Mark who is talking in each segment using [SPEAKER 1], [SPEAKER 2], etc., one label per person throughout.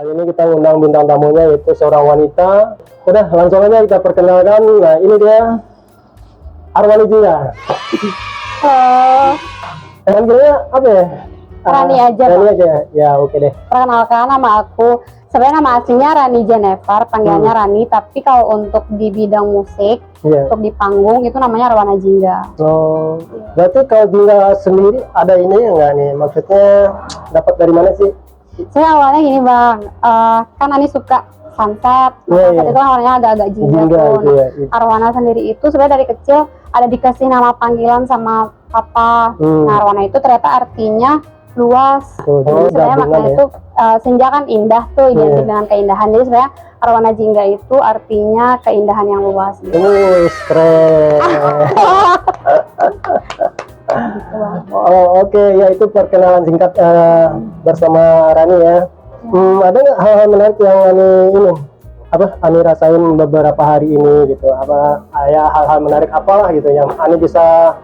[SPEAKER 1] Kali ini kita undang bintang tamunya yaitu seorang wanita. Udah langsung aja kita perkenalkan. Nah ini dia Arwani Jingga. Panggilnya apa ya?
[SPEAKER 2] Rani aja.
[SPEAKER 1] Rani aja. Ya oke deh.
[SPEAKER 2] Perkenalkan, nama aku sebenarnya nama aslinya Rani Jennifer, panggilannya Rani. Tapi kalau untuk di bidang musik, untuk di panggung itu namanya Arwana Jingga.
[SPEAKER 1] Oh, berarti kalau Jingga sendiri ada ini enggak nih? Maksudnya dapat dari mana sih?
[SPEAKER 2] Saya awalnya gini bang, kan Ani suka sunset, sunset itu awalnya agak-agak Jingga tuh. Arwana sendiri itu sebenarnya dari kecil ada dikasih nama panggilan sama papa. Nah Arwana itu ternyata artinya luas. Jadi sebenarnya maknanya itu senja kan indah tuh, identik dengan keindahan. Jadi sebenarnya Arwana Jingga itu artinya keindahan yang luas. Gitu.
[SPEAKER 1] Keren.
[SPEAKER 2] Gitu,
[SPEAKER 1] oh oke, ya itu perkenalan singkat bersama Rani ya. Ada nggak hal-hal menarik yang Ani rasain beberapa hari ini gitu? Apa ya hal-hal menarik apalah gitu yang Ani bisa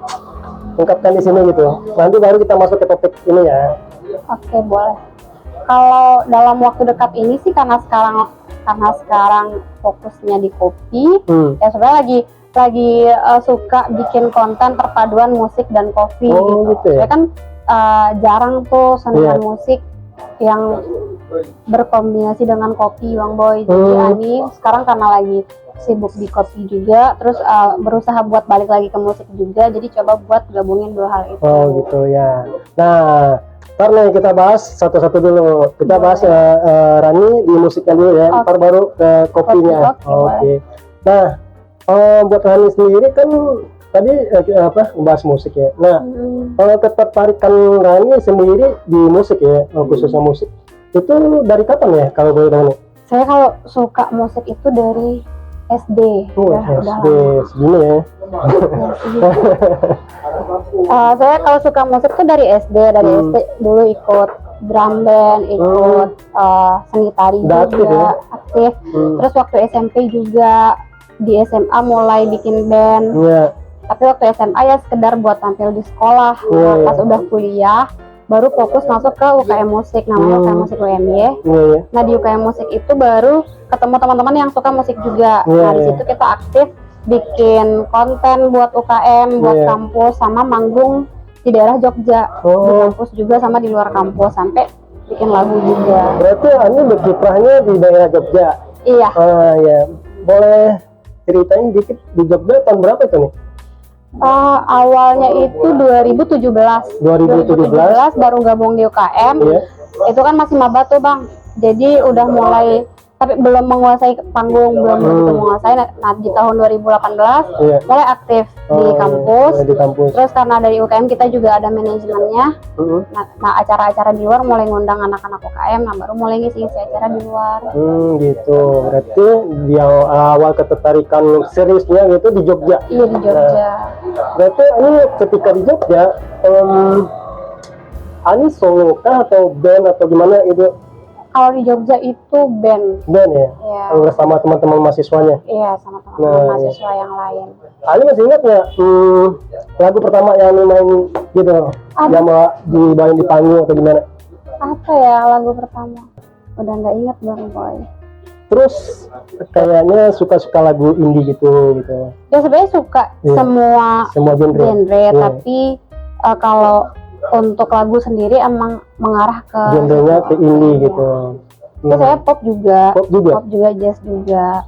[SPEAKER 1] ungkapkan di sini gitu? Nanti baru kita masuk ke topik ini ya.
[SPEAKER 2] Oke boleh. Kalau dalam waktu dekat ini sih karena sekarang fokusnya di kopi, ya sebenarnya lagi suka bikin konten perpaduan musik dan kopi gitu.
[SPEAKER 1] Ya?
[SPEAKER 2] Saya kan jarang tuh seniman musik yang berkombinasi dengan kopi Bang Boy. Jadi Ani sekarang karena lagi sibuk di kopi juga, terus berusaha buat balik lagi ke musik juga, jadi coba buat gabungin dua hal itu. Oh
[SPEAKER 1] gitu ya. Nah ntar nih kita bahas satu-satu dulu. Kita bahas Rani di musiknya dulu ya, ntar baru ke kopinya. Oke. Nah buat Rani sendiri kan tadi bahas musik ya. Nah ketertarikan Rani sendiri di musik ya, khususnya musik itu dari kapan ya kalau boleh tahu nih?
[SPEAKER 2] Saya kalau suka musik itu dari SD.
[SPEAKER 1] SD segini ya.
[SPEAKER 2] Saya kalau suka musik tuh dari SD. SD dulu ikut drum band, ikut seni tari juga aktif. Terus waktu SMP juga di SMA mulai bikin band. Tapi waktu SMA ya sekedar buat tampil di sekolah. Pas udah kuliah baru fokus masuk ke UKM musik, namanya UKM musik UMY. Nah di UKM musik itu baru ketemu teman-teman yang suka musik juga. Nah di situ kita aktif bikin konten buat UKM, buat kampus, sama manggung di daerah Jogja, di kampus juga sama di luar kampus, sampai bikin lagu juga.
[SPEAKER 1] Berarti Ani berkiprahnya di daerah Jogja?
[SPEAKER 2] Iya.
[SPEAKER 1] Ya. Boleh ceritain dikit di Jogja tahun berapa itu nih?
[SPEAKER 2] Awalnya itu 2017 baru gabung di UKM. Itu kan masih maba tuh Bang, jadi udah mulai, tapi belum menguasai panggung, belum begitu menguasai. Nah di tahun 2018 mulai aktif di kampus. Terus karena dari UKM kita juga ada manajemennya. Nah acara-acara di luar mulai ngundang anak-anak UKM, nah baru mulai ngisi-ngisi acara di luar.
[SPEAKER 1] Gitu. Berarti di awal ketertarikan seriusnya gitu di Jogja.
[SPEAKER 2] Iya di Jogja.
[SPEAKER 1] Berarti ini ketika di Jogja Ani solo kah atau band atau gimana itu?
[SPEAKER 2] Kalau di Jogja itu band
[SPEAKER 1] ya? Bersama teman-teman mahasiswanya? Iya, sama teman-teman mahasiswa yang lain. Ani masih ingat nggak lagu pertama yang main gitu? Yang dibawain di panggung atau gimana?
[SPEAKER 2] Apa ya lagu pertama? Udah nggak ingat Bang Boy. Terus
[SPEAKER 1] kayaknya suka-suka lagu indie gitu.
[SPEAKER 2] Ya sebenarnya suka semua genre. Tapi kalau untuk lagu sendiri emang mengarah ke
[SPEAKER 1] genrenya ke indie gitu.
[SPEAKER 2] Terus saya pop juga, jazz juga.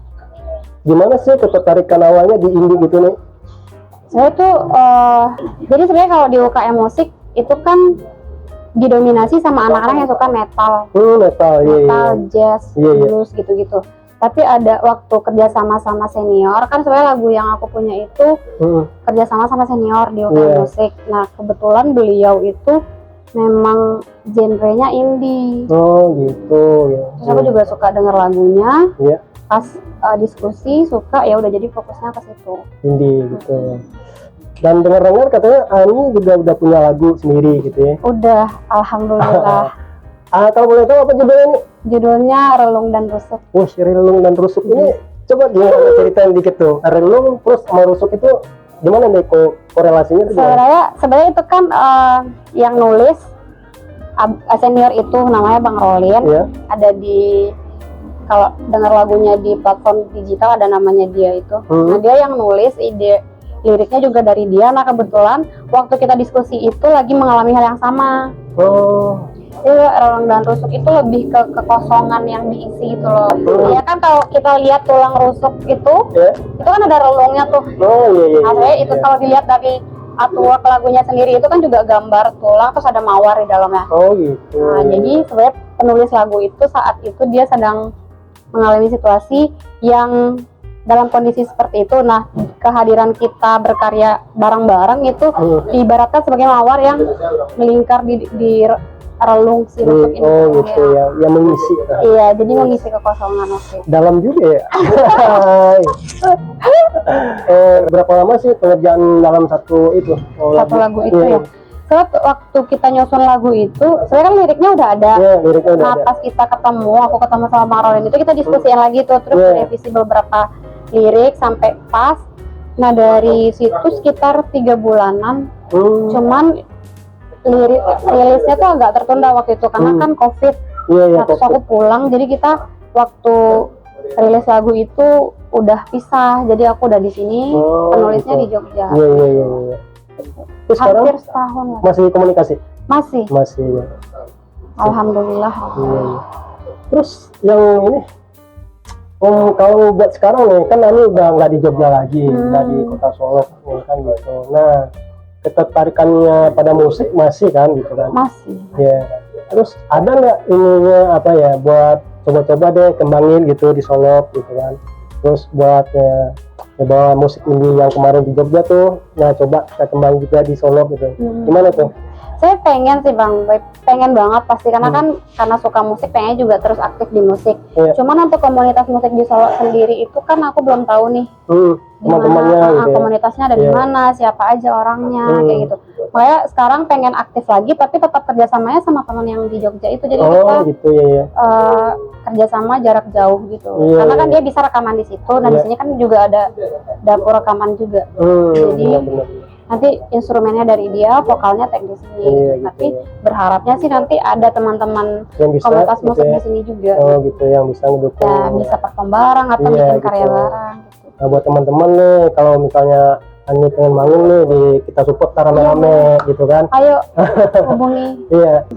[SPEAKER 1] Gimana sih ketertarikan awalnya di indie gitu nih?
[SPEAKER 2] Saya tuh jadi sebenarnya kalau di UKM musik itu kan didominasi sama anak-anak yang suka metal, jazz, blues gitu-gitu. Tapi ada waktu kerjasama sama senior, kan sebenarnya lagu yang aku punya itu kerjasama sama senior di UKM musik. Nah kebetulan beliau itu memang genrenya indie.
[SPEAKER 1] Gitu ya.
[SPEAKER 2] Terus aku juga suka denger lagunya. Pas diskusi suka, ya udah jadi fokusnya ke situ.
[SPEAKER 1] Indie gitu. Dan dengar-dengar katanya Ani juga udah punya lagu sendiri gitu ya? Udah,
[SPEAKER 2] alhamdulillah.
[SPEAKER 1] Kalau boleh tahu apa judulnya nih?
[SPEAKER 2] Judulnya Relung dan Rusuk.
[SPEAKER 1] Relung dan Rusuk ini coba ceritain dikit tuh. Relung plus sama rusuk itu gimana nih korelasinya?
[SPEAKER 2] Sebenarnya itu kan yang nulis senior itu namanya Bang Rolin,
[SPEAKER 1] Iya.
[SPEAKER 2] ada di, kalau dengar lagunya di platform digital ada namanya dia itu. Nah dia yang nulis, ide liriknya juga dari dia. Nah kebetulan waktu kita diskusi itu lagi mengalami hal yang sama. Relung dan rusuk itu lebih ke kekosongan yang diisi gitu loh. Ya kan kalau kita lihat tulang rusuk itu kan ada relungnya tuh. Nah, itu kalau dilihat dari artwork lagunya sendiri itu kan juga gambar tulang terus ada mawar di dalamnya.
[SPEAKER 1] Gitu.
[SPEAKER 2] Nah, jadi sebenarnya penulis lagu itu saat itu dia sedang mengalami situasi yang dalam kondisi seperti itu. Nah, kehadiran kita berkarya bareng-bareng itu diibaratkan sebagai mawar yang melingkar di relung si rusuk ini.
[SPEAKER 1] Gitu ya, yang mengisi.
[SPEAKER 2] Iya, jadi mengisi kekosongan.
[SPEAKER 1] Dalam juga ya. Berapa lama sih pengerjaan dalam satu itu?
[SPEAKER 2] Satu lagu itu ya. Waktu kita nyusun lagu itu, sebenarnya kan liriknya udah ada.
[SPEAKER 1] Liriknya udah ada.
[SPEAKER 2] Pas kita ketemu, aku ketemu sama Bang Rolin itu kita diskusiin lagi tuh, terus revisi beberapa lirik sampai pas. Nah dari situ sekitar 3 bulanan. Cuman rilisnya tuh agak tertunda waktu itu karena kan COVID. Terus aku pulang, jadi kita waktu rilis lagu itu udah pisah. Jadi aku udah di sini, penulisnya di Jogja.
[SPEAKER 1] Terus
[SPEAKER 2] hampir setahun ya.
[SPEAKER 1] Masih komunikasi?
[SPEAKER 2] Masih ya. Alhamdulillah.
[SPEAKER 1] Terus yang ini, kalau buat sekarang nih, kan Nani udah nggak di Jogja lagi, udah di kota Solo kan gitu. Nah, ketertarikannya pada musik masih kan gitu kan?
[SPEAKER 2] Masih.
[SPEAKER 1] Terus ada nggak ininya apa ya buat coba-coba deh kembangin gitu di Solo gitu kan? Terus buat bawa musik indie yang kemarin di Jogja tuh, nah coba kita kembangin juga di Solo gitu. Gimana tuh?
[SPEAKER 2] Saya pengen sih Bang, pengen banget pasti karena kan karena suka musik pengen juga terus aktif di musik. Cuman untuk komunitas musik di Solo sendiri itu kan aku belum tahu nih
[SPEAKER 1] teman-temannya gitu
[SPEAKER 2] komunitasnya ada di mana, siapa aja orangnya kayak gitu. Makanya sekarang pengen aktif lagi tapi tetap kerjasamanya sama teman yang di Jogja itu, jadi kita
[SPEAKER 1] gitu
[SPEAKER 2] kerjasama jarak jauh gitu. Karena kan dia bisa rekaman di situ, nah di sini kan juga ada dapur rekaman juga. Jadi nanti instrumennya dari dia, vokalnya tag di sini. Tapi berharapnya sih nanti ada teman-teman komunitas musik di sini juga.
[SPEAKER 1] Gitu yang bisa ngedukung.
[SPEAKER 2] Ya, bisa perform bareng atau bikin karya bareng. Gitu.
[SPEAKER 1] Nah buat teman-teman nih, kalau misalnya Ani pengen manggung nih, kita support rame-rame gitu kan?
[SPEAKER 2] Ayo hubungi.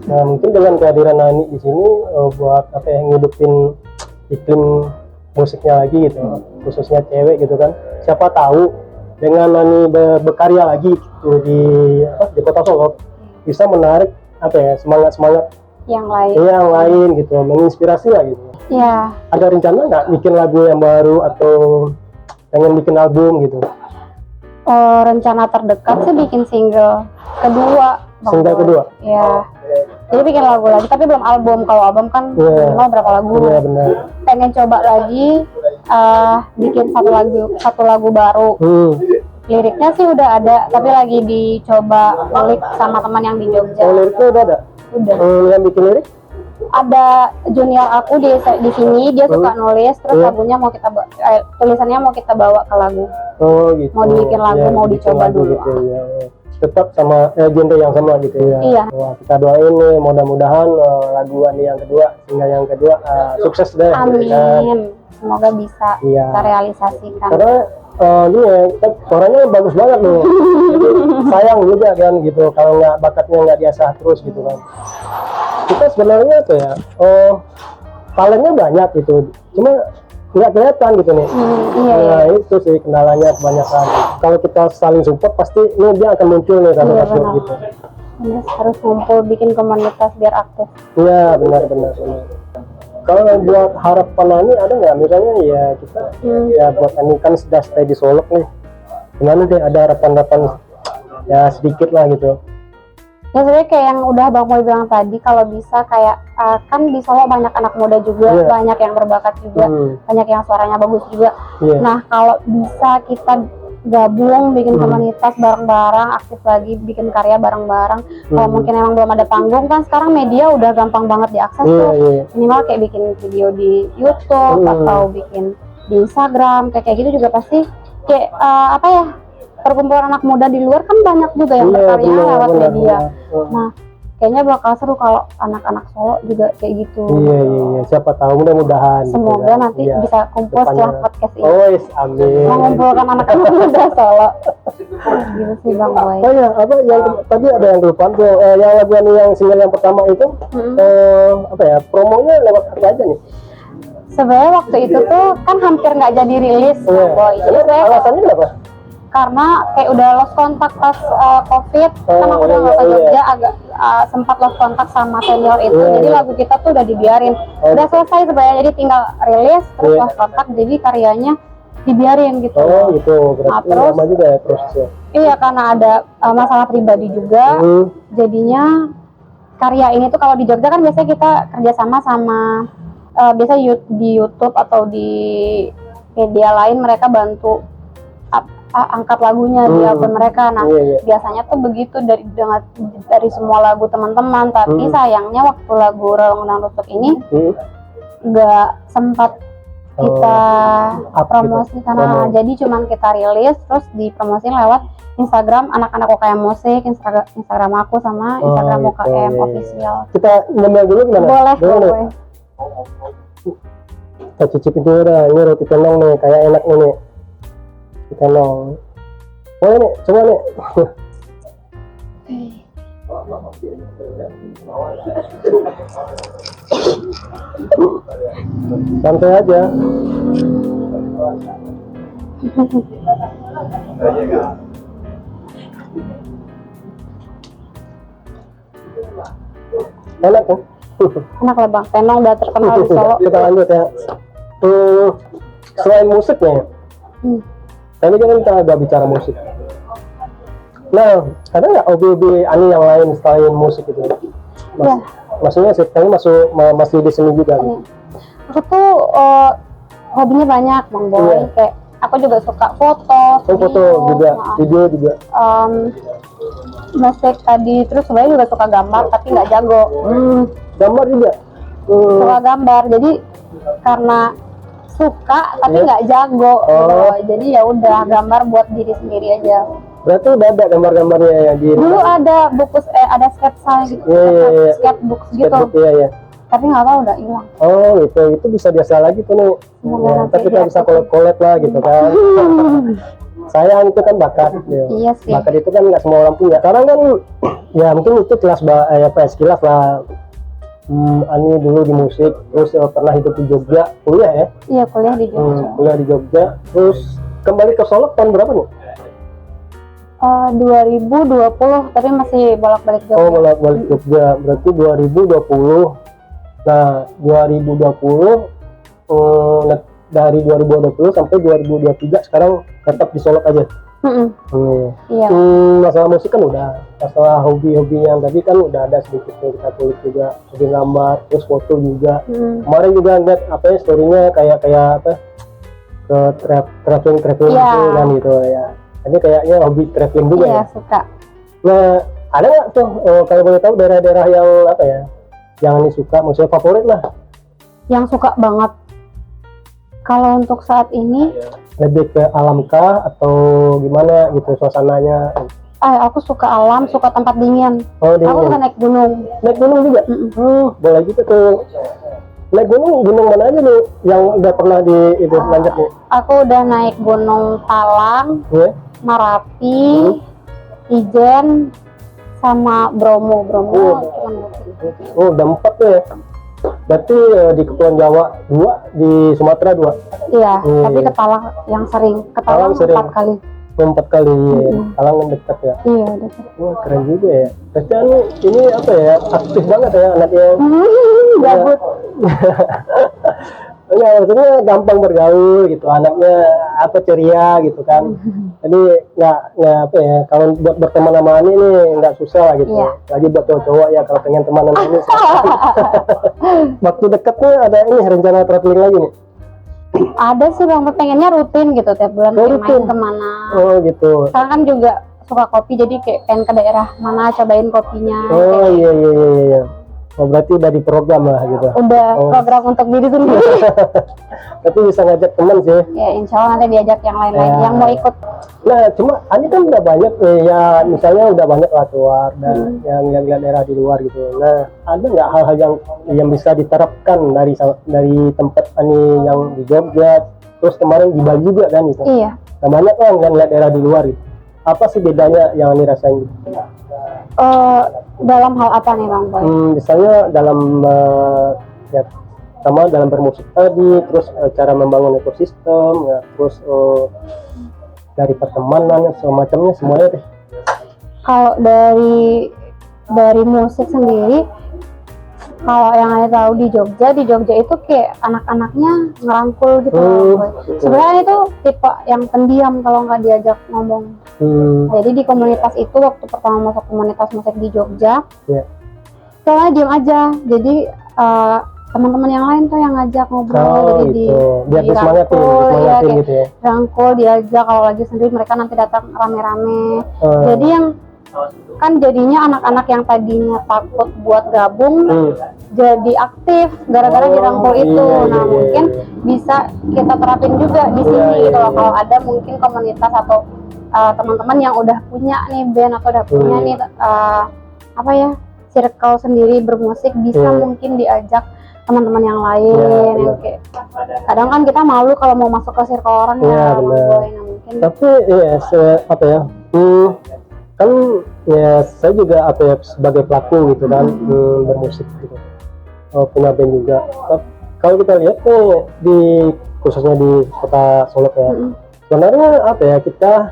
[SPEAKER 1] Nah mungkin dengan kehadiran Ani di sini buat apa ya, ngidupin iklim musiknya lagi gitu, khususnya cewek gitu kan? Siapa tahu dengan Nani berkarya lagi gitu di kota Solo bisa menarik apa ya semangat
[SPEAKER 2] yang
[SPEAKER 1] lain gitu, menginspirasi lah gitu. Ada rencana nggak bikin lagu yang baru atau pengen bikin album gitu?
[SPEAKER 2] Rencana terdekat sih bikin single kedua. Jadi bikin lagu lagi tapi belum album. Kalau album kan minimal berapa lagu. Pengen coba lagi bikin satu lagu baru. Liriknya sih udah ada tapi lagi dicoba ngulik sama teman yang di Jogja.
[SPEAKER 1] Liriknya udah ada?
[SPEAKER 2] Udah.
[SPEAKER 1] Yang bikin lirik?
[SPEAKER 2] Ada junior aku di sini, dia suka nulis, terus lagunya tulisannya mau kita bawa ke lagu.
[SPEAKER 1] Gitu.
[SPEAKER 2] Mau dibikin lagu, mau dicoba dulu.
[SPEAKER 1] Gitu, tetap sama genre yang sama gitu ya.
[SPEAKER 2] Iya.
[SPEAKER 1] Wah, kita doain nih mudah-mudahan lagu Ani yang kedua, single yang kedua sukses deh.
[SPEAKER 2] Amin. Semoga bisa kita realisasikan.
[SPEAKER 1] Karena suaranya bagus banget loh. Jadi, sayang juga kan gitu kalau bakatnya nggak diasah terus gitu kan. Kita sebenarnya tuh ya, talentnya banyak gitu, cuma nggak kelihatan gitu nih. Nah itu sih kendalanya kebanyakan. Kalau kita saling support pasti dia akan muncul nih satu-satu gitu.
[SPEAKER 2] Harus ngumpul bikin komunitas biar aktif.
[SPEAKER 1] Iya benar. Kalau buat harapan Ani ada nggak? Misalnya ya kita ya buat Ani kan sudah stay di Solo nih. Gimana deh, ada harapan ya sedikit lah gitu.
[SPEAKER 2] Ya sebenarnya kayak yang udah Bang Boy bilang tadi, kalau bisa kayak kan di Solo banyak anak muda juga, banyak yang berbakat juga, banyak yang suaranya bagus juga. Nah kalau bisa kita gabung bikin komunitas bareng-bareng, aktif lagi bikin karya bareng-bareng. Kalau mungkin emang belum ada panggung, kan sekarang media udah gampang banget diakses tuh. Minimal kayak bikin video di YouTube atau bikin di Instagram kayak gitu juga pasti kayak perkumpulan anak muda di luar kan banyak juga yang berkarya lewat media. Nah kayaknya bakal seru kalau anak-anak Solo juga kayak gitu.
[SPEAKER 1] Iya. Siapa tahu mudah-mudahan.
[SPEAKER 2] Semoga
[SPEAKER 1] gitu kan.
[SPEAKER 2] nanti
[SPEAKER 1] Iya.
[SPEAKER 2] bisa kumpul
[SPEAKER 1] Depannya.
[SPEAKER 2] setelah podcast ini.
[SPEAKER 1] Oh, amin.
[SPEAKER 2] Mengumpulkan anak-anak muda Solo. Gitu sih Bang Boy.
[SPEAKER 1] Oh ya, apa yang tadi ada yang kelupaan tuh, yang lagu yang single yang pertama itu, apa ya, promonya lewat apa aja nih?
[SPEAKER 2] Sebenarnya waktu itu tuh kan hampir nggak jadi rilis Bang Boy. Jadi saya
[SPEAKER 1] Alasannya kenapa?
[SPEAKER 2] karena kayak udah lost kontak pas COVID, kan aku udah nggak ke Jogja, agak sempat lost kontak sama senior itu, jadi lagu kita tuh udah dibiarin, udah selesai sebenarnya, jadi tinggal rilis terus lost kontak, jadi karyanya dibiarin gitu.
[SPEAKER 1] Oh gitu, berarti
[SPEAKER 2] terus,
[SPEAKER 1] lama juga ya prosesnya.
[SPEAKER 2] Iya, karena ada masalah pribadi juga, jadinya karya ini tuh kalau di Jogja kan biasanya kita kerjasama sama biasa di YouTube atau di media lain, mereka bantu angkat lagunya di album mereka. Nah, biasanya tuh begitu dari semua lagu teman-teman, tapi sayangnya waktu lagu Relong dan Rusuk ini nggak sempat kita promosi karena jadi cuman kita rilis terus dipromosiin lewat Instagram anak-anak UKM Musik, Instagram aku sama Instagram UKM official.
[SPEAKER 1] Kita nyemil dulu gimana?
[SPEAKER 2] Boleh.
[SPEAKER 1] Kita cicipin dulu dah, ini roti tenong nih, kayak enak nih. Tenong. Boleh nih, coba nih. Santai aja. Enak kan?
[SPEAKER 2] Enak lah Bang, tenong udah terkenal di Solo.
[SPEAKER 1] Kita lanjut ya. Selain musiknya, tadi kan kita agak bicara musik. Nah, ada nggak hobi-hobi Ani yang lain selain musik itu? Maksudnya sih, kami masih di seni juga.
[SPEAKER 2] Aku tuh hobinya banyak Bang Boy. Kayak aku juga suka foto,
[SPEAKER 1] video juga.
[SPEAKER 2] Musik tadi, terus sebenarnya juga suka gambar tapi nggak jago.
[SPEAKER 1] Gambar juga.
[SPEAKER 2] Suka gambar, jadi karena suka tapi nggak jago. Jadi ya udah gambar buat diri sendiri aja.
[SPEAKER 1] Berarti udah ada gambar-gambarnya ya di
[SPEAKER 2] dulu ada buku ada sketsa gitu, sketchbook gitu. Tapi nggak tahu udah hilang.
[SPEAKER 1] Oh gitu, itu bisa biasa lagi tuh nih. Tapi kita bisa collab lah gitu kan. Sayang itu kan bakat.
[SPEAKER 2] Iya sih.
[SPEAKER 1] Bakat itu kan nggak semua orang punya. Sekarang kan ya mungkin itu kelas sekilas lah. Ani dulu di musik, terus pernah hidup di Jogja, kuliah ya?
[SPEAKER 2] Iya, kuliah di Jogja.
[SPEAKER 1] Kuliah di Jogja, terus kembali ke Solo tahun berapa nih?
[SPEAKER 2] 2020, tapi masih bolak-balik Jogja.
[SPEAKER 1] Oh, bolak-balik Jogja, berarti 2020. Nah, 2020 dari 2020 sampai 2023 sekarang tetap di Solo aja.
[SPEAKER 2] Iya.
[SPEAKER 1] Masalah musik kan udah, masalah hobi-hobi yang tadi kan udah ada sedikit tuh, kita tulis juga, hobi gambar, terus foto juga. Kemarin juga lihat apa ya story-nya kayak apa ke traveling kan gitu ya. Ini kayaknya hobi traveling juga ya.
[SPEAKER 2] Suka.
[SPEAKER 1] Nah, ada nggak tuh kalau boleh tahu daerah-daerah yang apa ya, yang Ani suka, maksudnya favorit lah?
[SPEAKER 2] Yang suka banget. Kalau untuk saat ini
[SPEAKER 1] lebih ke alam kah atau gimana gitu suasananya?
[SPEAKER 2] Aku suka alam, suka tempat dingin.
[SPEAKER 1] Oh, dingin.
[SPEAKER 2] Aku suka naik gunung.
[SPEAKER 1] Naik gunung juga? Boleh gitu tuh. Naik gunung mana aja nih yang udah pernah lanjut nih?
[SPEAKER 2] Aku udah naik gunung Talang, Marapi, Ijen, sama Bromo.
[SPEAKER 1] Udah 4 tuh ya. Berarti di Kepulauan Jawa 2, di Sumatera 2.
[SPEAKER 2] Iya, tapi ke Talang yang sering. Ke Talang 4 kali.
[SPEAKER 1] 4 kali. Talang kan dekat ya.
[SPEAKER 2] Iya, dekat.
[SPEAKER 1] Wah, keren juga ya. Berarti ini apa ya? Aktif banget ya anaknya.
[SPEAKER 2] Gabut.
[SPEAKER 1] Ya, maksudnya gampang bergaul gitu, anaknya ceria gitu kan. Jadi nggak apa ya, kalau buat berteman sama Ani nih nggak susah lah gitu. Lagi buat cowok-cowok ya kalau pengen teman sama Ani. Waktu dekatnya ada ini rencana traveling lagi nih?
[SPEAKER 2] Ada sih Bang, pengennya rutin gitu tiap bulan main kemana.
[SPEAKER 1] Oh gitu.
[SPEAKER 2] Sekarang kan juga suka kopi, jadi kayak pengen ke daerah mana cobain kopinya.
[SPEAKER 1] Oh iya. Oh, berarti udah di program lah gitu.
[SPEAKER 2] Udah program untuk diri sendiri.
[SPEAKER 1] Tapi bisa ngajak teman sih.
[SPEAKER 2] Ya insya Allah nanti diajak yang lain lagi
[SPEAKER 1] Ya.
[SPEAKER 2] yang mau ikut.
[SPEAKER 1] Nah, cuma Ani kan udah banyak ya, misalnya udah banyak lah keluar dan yang lihat daerah di luar gitu. Nah, ada nggak hal-hal yang bisa diterapkan dari tempat Ani yang di Jogja, terus kemarin di Bali juga kan gitu.
[SPEAKER 2] Iya.
[SPEAKER 1] Nah, banyak kan yang lihat daerah di luar gitu. Apa sih bedanya yang Ani rasain gitu?
[SPEAKER 2] Dalam hal apa nih Bang Boy?
[SPEAKER 1] Misalnya dalam ya, sama dalam bermusik tadi, terus cara membangun ekosistem, ya, terus dari pertemanan semacamnya semuanya deh.
[SPEAKER 2] Kalau dari musik sendiri, kalau yang saya tahu di Jogja itu kayak anak-anaknya ngerangkul gitu loh, Boy. Sebenarnya itu tipe yang pendiam kalau nggak diajak ngomong. Jadi di komunitas itu waktu pertama masuk komunitas musik di Jogja, soalnya diem aja. Jadi teman-teman yang lain tuh yang ngajak ngobrol, jadi
[SPEAKER 1] biar semangatin gitu ya.
[SPEAKER 2] Rangkul, diajak. Kalau lagi sendiri mereka nanti datang rame-rame. Jadi yang kan jadinya anak-anak yang tadinya takut buat gabung jadi aktif gara-gara dirangkul itu. Nah mungkin bisa kita terapin juga di sini gitu loh. Kalau ada mungkin komunitas atau teman-teman yang udah punya nih band atau udah punya nih circle sendiri bermusik, bisa mungkin diajak teman-teman yang lain yang kayak kadang kan kita malu kalau mau masuk ke circle orang ya. Nah, mungkin
[SPEAKER 1] tapi kan ya saya juga sebagai pelaku gitu kan, bermusik gitu, punya band juga. Kalau kita lihat nih khususnya di kota Solo ya, sebenarnya kita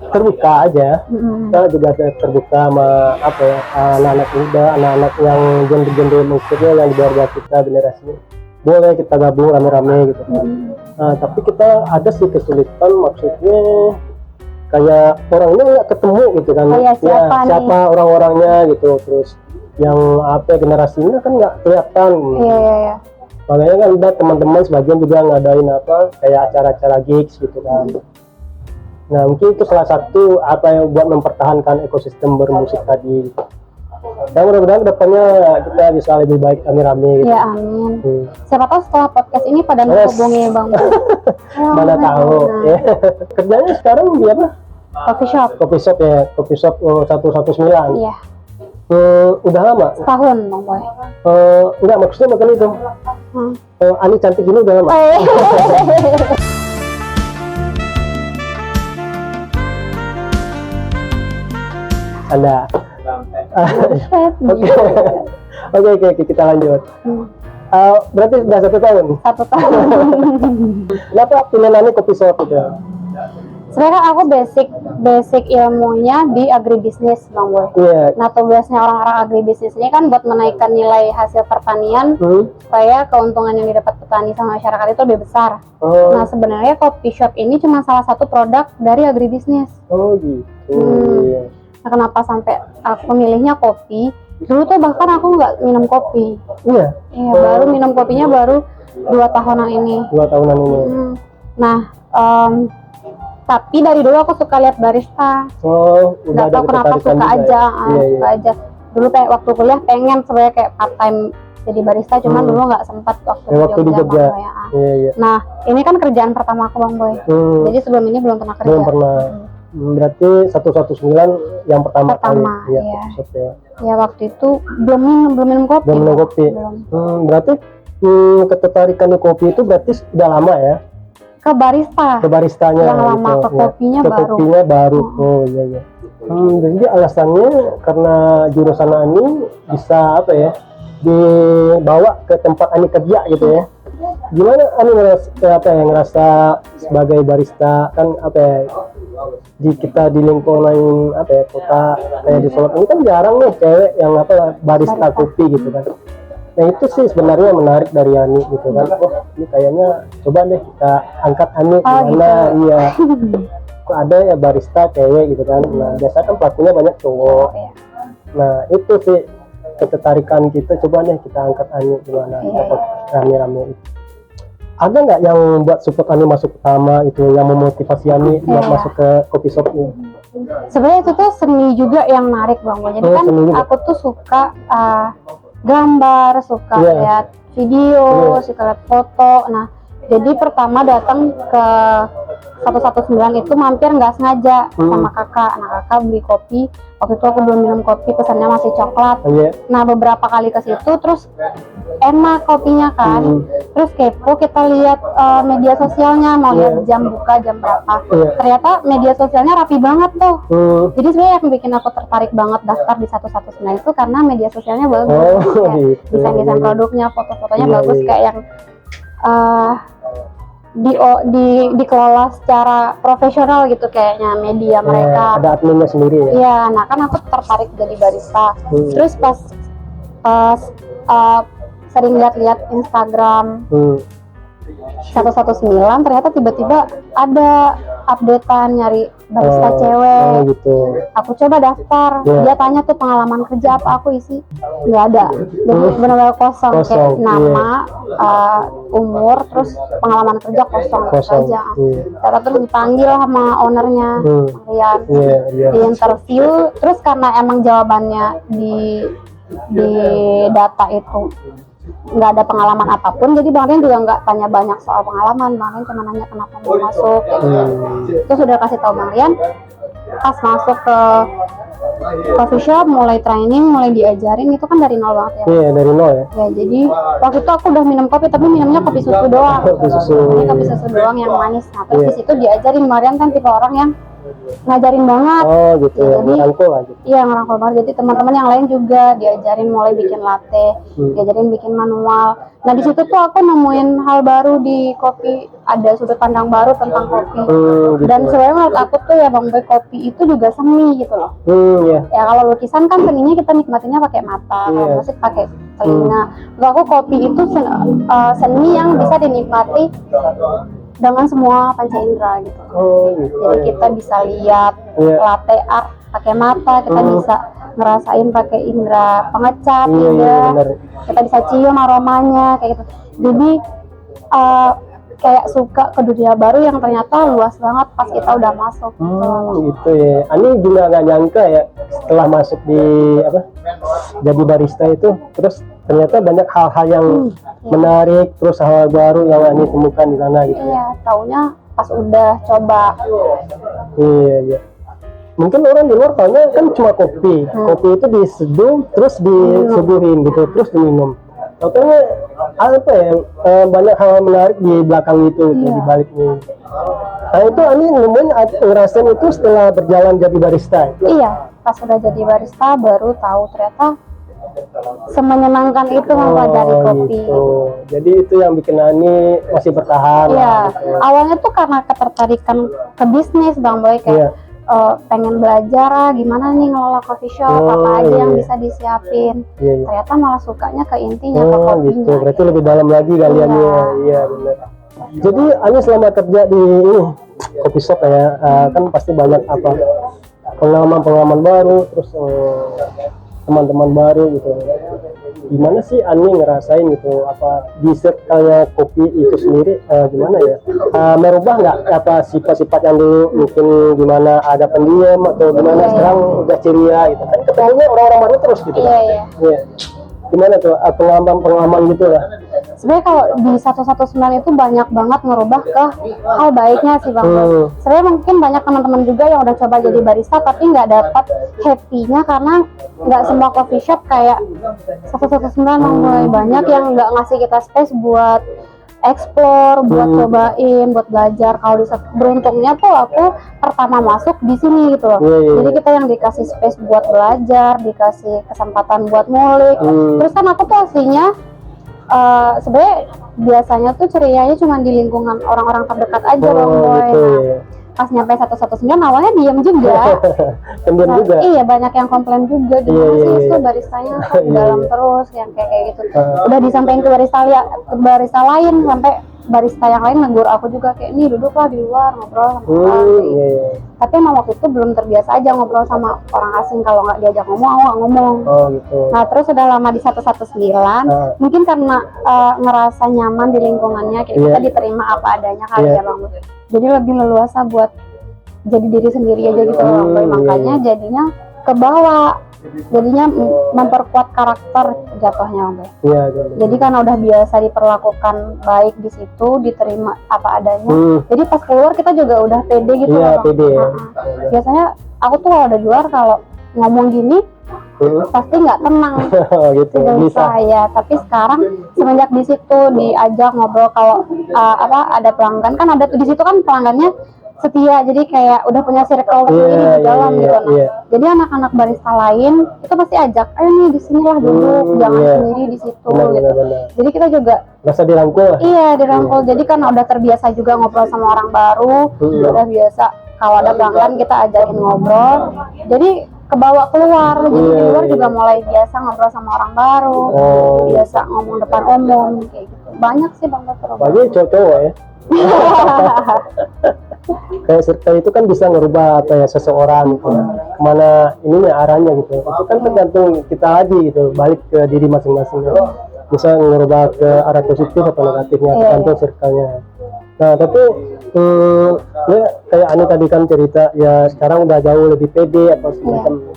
[SPEAKER 1] terbuka aja. Kita juga terbuka sama anak-anak muda, anak-anak yang genre-genre musiknya yang di bawah kita generasinya, boleh kita gabung rame-rame gitu kan. Nah, tapi kita ada sih kesulitan, maksudnya kayak orangnya nggak ketemu gitu kan. Siapa orang-orangnya gitu, terus yang generasinya kan nggak kelihatan. Makanya kan ada teman-teman sebagian juga ngadain kayak acara-acara gigs gitu kan. Nah mungkin itu salah satu yang buat mempertahankan ekosistem bermusik tadi. Dan mudah-mudahan kedepannya kita bisa lebih baik rame-rame gitu.
[SPEAKER 2] Ya amin. Siapa tahu setelah podcast ini pada menghubungi Bang.
[SPEAKER 1] Mana tahu. Kerjanya sekarang di apa? Coffee shop 119.
[SPEAKER 2] Iya.
[SPEAKER 1] Udah lama?
[SPEAKER 2] Setahun Bang Boy.
[SPEAKER 1] Enggak, maksudnya bukan itu. Ani cantik ini udah lama. Ada. Oke, kita lanjut. Berarti sudah 1 tahun.
[SPEAKER 2] 1 tahun.
[SPEAKER 1] Kenapa pilihannya kopi shop itu?
[SPEAKER 2] Sebenarnya aku basic ilmunya di agribisnis Bang Boy. Nah tugasnya orang-orang agribisnis ini kan buat menaikkan nilai hasil pertanian supaya keuntungan yang didapat petani sama masyarakat itu lebih besar. Nah sebenarnya kopi shop ini cuma salah satu produk dari agribisnis.
[SPEAKER 1] Gitu.
[SPEAKER 2] Nah, kenapa sampai aku milihnya kopi? Dulu tuh bahkan aku nggak minum kopi. Iya, baru minum kopinya baru 2 tahunan ini.
[SPEAKER 1] 2 tahunan ini.
[SPEAKER 2] Nah, tapi dari dulu aku suka lihat barista. Nggak tahu kenapa suka aja. Suka aja. Dulu waktu kuliah pengen sebenarnya kayak part time jadi barista, cuman dulu nggak sempat waktu di Jogja. Nah, ini kan kerjaan pertama aku Bang Boy. Jadi sebelum ini belum pernah kerja.
[SPEAKER 1] Belum pernah. Berarti 119 yang pertama kali. Ya
[SPEAKER 2] waktu itu belum minum kopi.
[SPEAKER 1] Belum minum kopi. Berarti ketertarikan di kopi itu berarti udah lama ya?
[SPEAKER 2] Ke baristanya
[SPEAKER 1] yang
[SPEAKER 2] lama gitu. Kopinya
[SPEAKER 1] baru. Iya. Jadi alasannya karena jurusan Ani bisa dibawa ke tempat Ani kerja gitu ya. Gimana Ani ngerasa sebagai barista kan kita di lingkungan kota kayak di Solo ini kan jarang nih cewek yang barista kopi gitu kan. Nah itu sih sebenarnya menarik dari Ani gitu kan. Ini kayaknya coba deh kita angkat Ani gimana. Iya. Kok ada ya barista cewek gitu kan. Nah biasanya kan pelakunya banyak cowok. Nah itu sih ketertarikan kita, coba deh kita angkat Ani gimana, dapat rame-rame itu. Ada nggak yang buat support Ani masuk utama itu, yang memotivasi Ani buat masuk ke kopi shop ini?
[SPEAKER 2] Sebenarnya itu tuh seni juga yang menarik Bang. Jadi kan aku tuh suka gambar, suka lihat video, suka lihat foto. Nah, jadi pertama datang ke 119 itu mampir nggak sengaja sama kakak. Nah, kakak beli kopi. Waktu itu aku belum minum kopi, pesannya masih coklat. Nah, beberapa kali ke situ terus enak kopinya kan. Terus kepo kita lihat media sosialnya, mau lihat jam buka jam berapa. Ternyata media sosialnya rapi banget tuh. Jadi sebenarnya yang bikin aku tertarik banget daftar di 119 itu karena media sosialnya bagus. Desain-desain produknya, foto-fotonya bagus, kayak yang dikelola secara profesional gitu kayaknya media mereka.
[SPEAKER 1] Ada adminnya sendiri ya? Iya,
[SPEAKER 2] nah kan aku tertarik jadi barista. Terus pas sering lihat-lihat Instagram 119, ternyata tiba-tiba ada updatean nyari barista cewek.
[SPEAKER 1] Gitu.
[SPEAKER 2] Aku coba daftar, dia tanya tuh pengalaman kerja apa, aku isi nggak ada. Jadi benar-benar kosong, kayak nama, umur, terus pengalaman kerja kosong aja. Terus dipanggil sama ownernya, kemudian di interview, terus karena emang jawabannya di data itu nggak ada pengalaman apapun, jadi Bang Rian juga nggak tanya banyak soal pengalaman. Bang Rian cuma nanya kenapa mau masuk kayak gitu. Terus udah kasih tahu Bang Rian, pas masuk ke coffee shop, mulai training, mulai diajarin, itu kan dari nol banget ya.
[SPEAKER 1] Iya, dari nol ya.
[SPEAKER 2] Ya, jadi waktu itu aku udah minum kopi, tapi minumnya kopi susu doang. Kopi susu doang yang manis. Nah, terus di situ diajarin. Bang Rian kan tipe orang yang ngajarin banget.
[SPEAKER 1] Gitu ya,
[SPEAKER 2] jadi
[SPEAKER 1] ngerangkul lah gitu.
[SPEAKER 2] Iya, ngerangkul banget. Jadi teman-teman yang lain juga diajarin mulai bikin latte, diajarin bikin manual. Nah, di situ tuh aku nemuin hal baru di kopi, ada sudut pandang baru tentang kopi.
[SPEAKER 1] Gitu. Dan
[SPEAKER 2] sebenarnya menurut aku tuh ya Bang Boy, kopi itu juga seni gitu loh. Ya kalau lukisan kan seninya kita nikmatinya pakai mata, kalau musik pakai telinga. Menurut aku kopi itu seni yang bisa dinikmati dengan semua panca indera gitu.
[SPEAKER 1] Gitu.
[SPEAKER 2] Jadi kita bisa lihat latte art pakai mata, kita bisa ngerasain pakai indera pengecat, kita bisa cium aromanya kayak gitu. Jadi kayak suka ke dunia baru yang ternyata luas banget pas kita udah masuk.
[SPEAKER 1] Gitu ya. Ani juga nggak nyangka ya setelah masuk di jadi barista itu, terus ternyata banyak hal-hal yang menarik, terus hal baru yang Ani temukan di sana gitu.
[SPEAKER 2] Iya, taunya pas udah coba.
[SPEAKER 1] Iya. Mungkin orang di luar taunya kan cuma kopi. Kopi itu diseduh, terus disuguhin gitu, terus diminum. Katanya apa ya, banyak hal menarik di belakang itu, di balik ini. Nah itu Ani nemuin ngerasain itu setelah berjalan jadi barista.
[SPEAKER 2] Iya, pas udah jadi barista baru tahu ternyata semenyenangkan itu mempelajari kopi.
[SPEAKER 1] Gitu. Jadi itu yang bikin Ani masih bertahan.
[SPEAKER 2] Iya,
[SPEAKER 1] gitu.
[SPEAKER 2] awalnya tuh karena ketertarikan ke bisnis Bang Boy, kayak pengen belajar gimana nih ngelola coffee shop, apa aja yang bisa disiapin. Ternyata malah sukanya ke intinya, ke kopinya.
[SPEAKER 1] Gitu. Berarti lebih dalam lagi kaliannya. Iya benar. Jadi Ani selama kerja di coffee shop ya, kan pasti banyak pengalaman baru, terus teman-teman baru gitu. Gimana sih Ani ngerasain gitu, di circle-nya kopi itu sendiri gimana ya, merubah nggak sifat-sifat yang dulu mungkin gimana ada pendiam atau gimana, sekarang udah ceria gitu kan, ketemunya orang-orang baru terus gitu. Iya. Gimana tuh pengalaman gitu lah.
[SPEAKER 2] Sebenarnya kalau di 119 itu banyak banget ngerubah ke hal baiknya sih Bang. Sebenarnya mungkin banyak teman-teman juga yang udah coba jadi barista tapi nggak dapat happy-nya karena nggak semua coffee shop kayak 119 mulai banyak yang nggak ngasih kita space buat explore, buat cobain, buat belajar. Kalau beruntungnya tuh aku pertama masuk di sini gitu loh. Jadi kita yang dikasih space buat belajar, dikasih kesempatan buat ngulik. Terus kan aku tuh aslinya sebenarnya biasanya tuh cerianya cuma di lingkungan orang-orang terdekat aja Bang Boy. Pas nyampe 119 awalnya diam juga.
[SPEAKER 1] Pendiam juga.
[SPEAKER 2] Iya, banyak yang komplain juga gimana sih itu baristanya kok dalam terus yang kayak gitu. Udah disampaikan ke barista lain, sampai barista yang lain negur aku juga kayak, nih duduklah di luar ngobrol sama orang. Tapi emang waktu itu belum terbiasa aja ngobrol sama orang asing, kalau nggak diajak ngomong aku nggak ngomong.
[SPEAKER 1] Gitu.
[SPEAKER 2] Nah terus udah lama di 119, mungkin karena ngerasa nyaman di lingkungannya, kayak kita diterima apa adanya kali ya Bang. Jadi lebih leluasa buat jadi diri sendiri aja gitu Bang Boy. Makanya jadinya ke bawah jadinya memperkuat karakter jatuhnya Bang Boy.
[SPEAKER 1] Iya, gitu.
[SPEAKER 2] Jadi karena udah biasa diperlakukan baik di situ, diterima apa adanya. Jadi pas keluar kita juga udah pede gitu
[SPEAKER 1] Iya,
[SPEAKER 2] loh, Bang.
[SPEAKER 1] pede ya.
[SPEAKER 2] Biasanya aku tuh kalau ada di luar kalau ngomong gini pasti nggak tenang.
[SPEAKER 1] Gitu.
[SPEAKER 2] Tidak
[SPEAKER 1] Bisa.
[SPEAKER 2] ya, tapi sekarang semenjak di situ diajak ngobrol kalau ada pelanggan kan ada tuh di situ kan pelanggannya setia, jadi kayak udah punya circle tersendiri di dalam gitu. Nah, jadi anak-anak barista lain itu pasti ajak, ayo nih di sini lah duduk, jangan sendiri di situ gitu. Jadi kita juga
[SPEAKER 1] Rasa dirangkul.
[SPEAKER 2] iya dirangkul. Jadi kan udah terbiasa juga ngobrol sama orang baru, udah biasa kalau ada pelanggan kita ajakin ngobrol. Jadi kebawa keluar, jadi di luar juga mulai biasa ngobrol sama orang baru, biasa ngomong depan umum kayak gitu. Banyak sih Bang Boy.
[SPEAKER 1] Banyak cowok ya. Kayak circle itu kan bisa ngerubah apa ya seseorang gitu, kemana ininya arahnya gitu. Itu kan tergantung kita aja gitu, balik ke diri masing-masing. Bisa ngerubah ke arah positif atau negatifnya, tergantung circle-nya. Nah tapi ya kayak Ani tadi kan cerita ya sekarang udah jauh lebih pede atau semacam.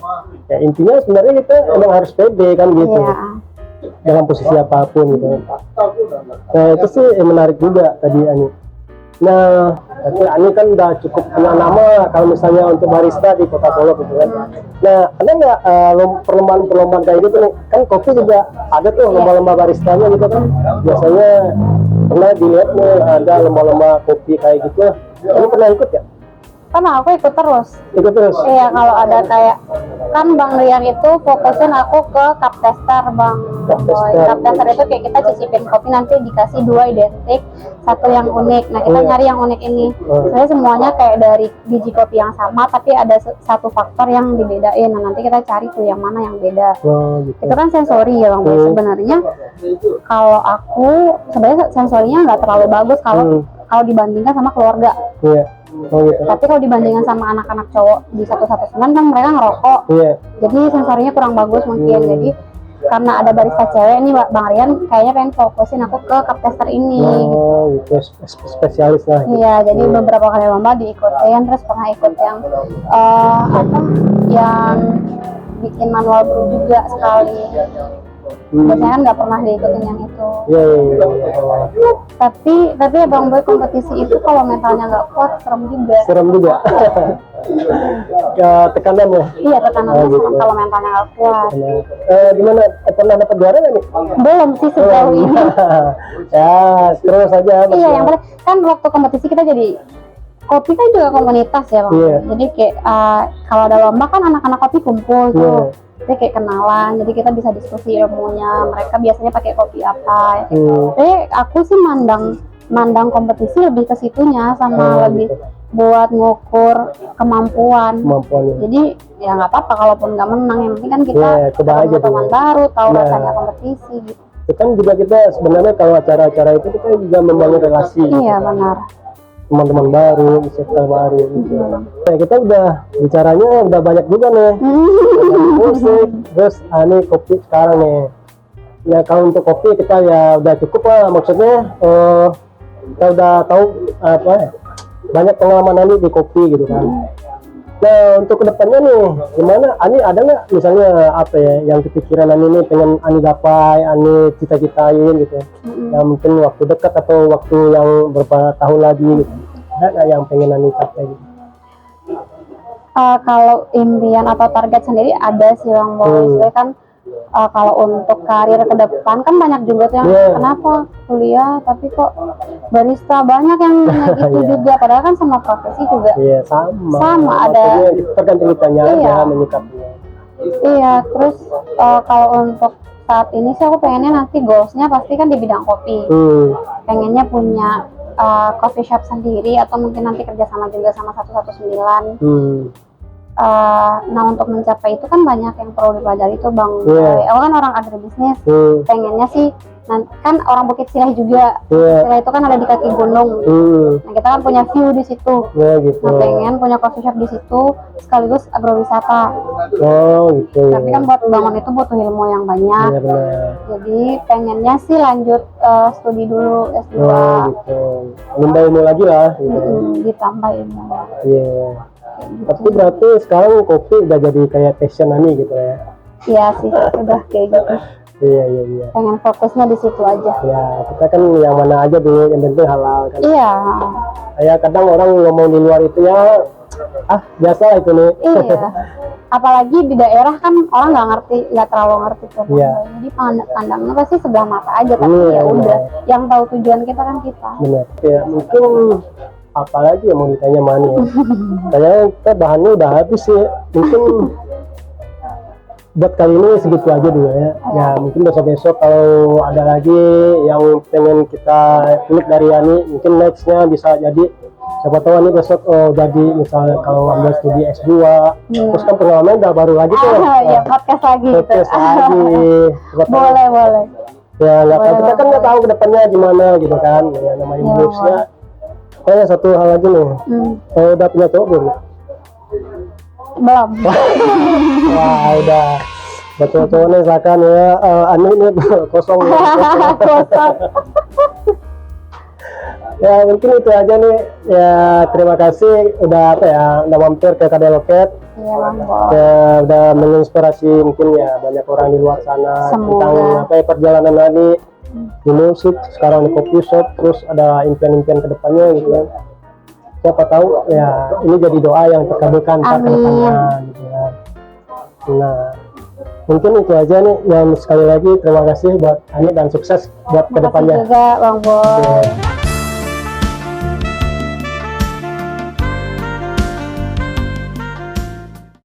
[SPEAKER 1] Ya intinya sebenarnya kita emang harus pede kan gitu. Dalam posisi apapun gitu. Nah itu sih menarik juga tadi Ani. Nah, tapi Ani kan udah cukup punya nama kalau misalnya untuk barista di Kota Solo gitu kan. Nah, ada nggak perlombaan kayak gitu nih? Kan kopi juga ada tuh lomba-lomba baristanya gitu kan. Biasanya pernah dilihat nih ada lomba-lomba kopi kayak gitu. Ini pernah ikut ya?
[SPEAKER 2] Karena aku ikut terus.
[SPEAKER 1] Ikut terus?
[SPEAKER 2] Iya, kalau ada kayak kan Bang Rian itu fokusin aku ke cup tester Bang Boy. Cup tester itu kayak kita cicipin kopi nanti dikasih 2 identik, 1 yang unik. Nah kita nyari yang unik ini. Soalnya semuanya kayak dari biji kopi yang sama tapi ada satu faktor yang dibedain. Nah nanti kita cari tuh yang mana yang beda.
[SPEAKER 1] Gitu.
[SPEAKER 2] Itu kan sensori ya Bang Boy. Sebenarnya kalau aku sebenarnya sensorinya nggak terlalu bagus kalau dibandingkan sama keluarga.
[SPEAKER 1] Iya. Gitu.
[SPEAKER 2] Tapi kalau dibandingkan sama anak-anak cowok di 119 kan mereka ngerokok, jadi sensorinya kurang bagus mungkin. Jadi karena ada barista cewek nih Bang Rian kayaknya pengen fokusin aku ke cup tester ini.
[SPEAKER 1] Gitu. Spesialis lah.
[SPEAKER 2] Iya, jadi beberapa kali lomba diikutin, terus pernah ikut yang yang bikin manual brew juga sekali. Biasanya kan nggak pernah diikutin yang itu. Tapi ya Bang Boy, kompetisi itu kalau mentalnya nggak kuat serem juga.
[SPEAKER 1] Serem juga. Tekanan ya?
[SPEAKER 2] Iya, tekanannya serem kalau mentalnya nggak kuat.
[SPEAKER 1] Gimana? Pernah dapat juara nggak nih?
[SPEAKER 2] Belum sih sejauh ini.
[SPEAKER 1] Ya, terus aja.
[SPEAKER 2] Iya, yang penting kan waktu kompetisi kita jadi kopi kan juga komunitas ya Bang. Jadi kayak kalau ada lomba kan anak-anak kopi kumpul tuh. Jadi kayak kenalan, jadi kita bisa diskusi ilmunya. Mereka biasanya pakai kopi apa? Jadi aku sih mandang kompetisi lebih ke situnya sama lebih buat ngukur kemampuan. Jadi ya nggak apa-apa kalaupun nggak menang, yang penting kan kita ketemu teman baru, tahu rasanya kompetisi gitu.
[SPEAKER 1] Itu kan juga kita sebenarnya kalau acara-acara itu kita juga membangun relasi.
[SPEAKER 2] Iya benar.
[SPEAKER 1] Teman-teman baru, circle baru gitu. Nah, kita udah bicaranya udah banyak juga nih. Musik, terus ini kopi sekarang nih. Ya kalau untuk kopi kita ya udah cukup lah, maksudnya kita udah tahu apa banyak pengalaman Ani di kopi gitu kan. Nah untuk kedepannya nih gimana? Ani ada nggak misalnya apa ya yang kepikiran Ani nih pengen Ani gapai, Ani cita-citain gitu? Yang mungkin waktu dekat atau waktu yang beberapa tahun lagi gitu? Ada nggak yang pengen Ani capai gitu?
[SPEAKER 2] Kalau impian atau target sendiri ada sih Bang Boy. Sebenarnya kan kalau untuk karir ke depan kan banyak juga tuh yang kenapa kuliah tapi kok barista, banyak yang gitu juga. Padahal kan sama profesi juga sama ada
[SPEAKER 1] tergantung kitanya aja menyikapinya.
[SPEAKER 2] Iya, terus kalau untuk saat ini sih aku pengennya nanti goalsnya pasti kan di bidang kopi. Pengennya punya coffee shop sendiri atau mungkin nanti kerjasama juga sama 119. Nah untuk mencapai itu kan banyak yang perlu dipelajari tuh Bang. Aku kan orang agribisnis, pengennya sih kan orang Bukit Silih juga.
[SPEAKER 1] Iya.
[SPEAKER 2] Silih itu kan ada di kaki gunung. Nah, kita kan punya view di situ.
[SPEAKER 1] Ya gitu.
[SPEAKER 2] Nah, pengen punya coffee shop di situ sekaligus agrowisata.
[SPEAKER 1] Oh gitu.
[SPEAKER 2] Tapi kan buat bangun itu butuh ilmu yang banyak.
[SPEAKER 1] Iya benar.
[SPEAKER 2] Jadi pengennya sih lanjut studi dulu S2.
[SPEAKER 1] Oh gitu. Nambah ilmu lagi lah gitu.
[SPEAKER 2] Ditambah ilmu.
[SPEAKER 1] Iya. Tapi berarti sekarang kopi udah jadi kayak passion Ani gitu ya?
[SPEAKER 2] Iya sih, udah kayak gitu.
[SPEAKER 1] Iya.
[SPEAKER 2] Pengen fokusnya di situ aja.
[SPEAKER 1] Ya, kita kan yang mana aja dulu, yang penting halal kan.
[SPEAKER 2] Iya.
[SPEAKER 1] Kayak kadang orang ngomong di luar itu ya, biasa lah itu nih.
[SPEAKER 2] Iya. Apalagi di daerah kan orang nggak terlalu ngerti kan.
[SPEAKER 1] Iya.
[SPEAKER 2] Jadi pandangnya pasti sebelah mata aja. Tapi
[SPEAKER 1] Iya,
[SPEAKER 2] ya udah,
[SPEAKER 1] benar.
[SPEAKER 2] yang tahu tujuan kita kan kita.
[SPEAKER 1] Benar. Ya, mungkin apalagi yang mau ditanya Mani ya. Kayaknya kita bahannya udah habis sih. Mungkin buat kali ini segitu aja dulu ya. Ya mungkin besok-besok kalau ada lagi yang pengen kita kulik dari Yani, mungkin nextnya bisa jadi siapa tahu nih besok jadi misalnya kalau ambil studi S2 terus kan pengalaman udah baru lagi tuh.
[SPEAKER 2] Ya podcast lagi
[SPEAKER 1] Podcast
[SPEAKER 2] gitu.
[SPEAKER 1] lagi. Siapa tahu.
[SPEAKER 2] boleh.
[SPEAKER 1] Ya nggak tahu,
[SPEAKER 2] Boleh,
[SPEAKER 1] kita kan nggak tahu kedepannya gimana gitu kan. Ya namanya
[SPEAKER 2] Iya,
[SPEAKER 1] manusia. Oh ya satu hal lagi nih. Udah punya cowok belum?
[SPEAKER 2] Belum.
[SPEAKER 1] Wah udah. Betul-betul nih misalkan ya Ani ini kosong.
[SPEAKER 2] Kosong.
[SPEAKER 1] Ya mungkin itu aja nih. Ya terima kasih udah udah mampir ke KD Loket.
[SPEAKER 2] Iya bang.
[SPEAKER 1] Ya, udah menginspirasi mungkin ya banyak orang di luar sana
[SPEAKER 2] Semoga.
[SPEAKER 1] tentang perjalanan Ani di musik, sekarang di coffee shop, terus ada impian-impian kedepannya gitu kan. Siapa tahu ya ini jadi doa yang terkabulkan ntar ke depannya gitu ya. Nah mungkin itu aja nih, yang sekali lagi terima kasih buat Ani dan sukses buat kedepannya.
[SPEAKER 2] Makasih juga bang Boy.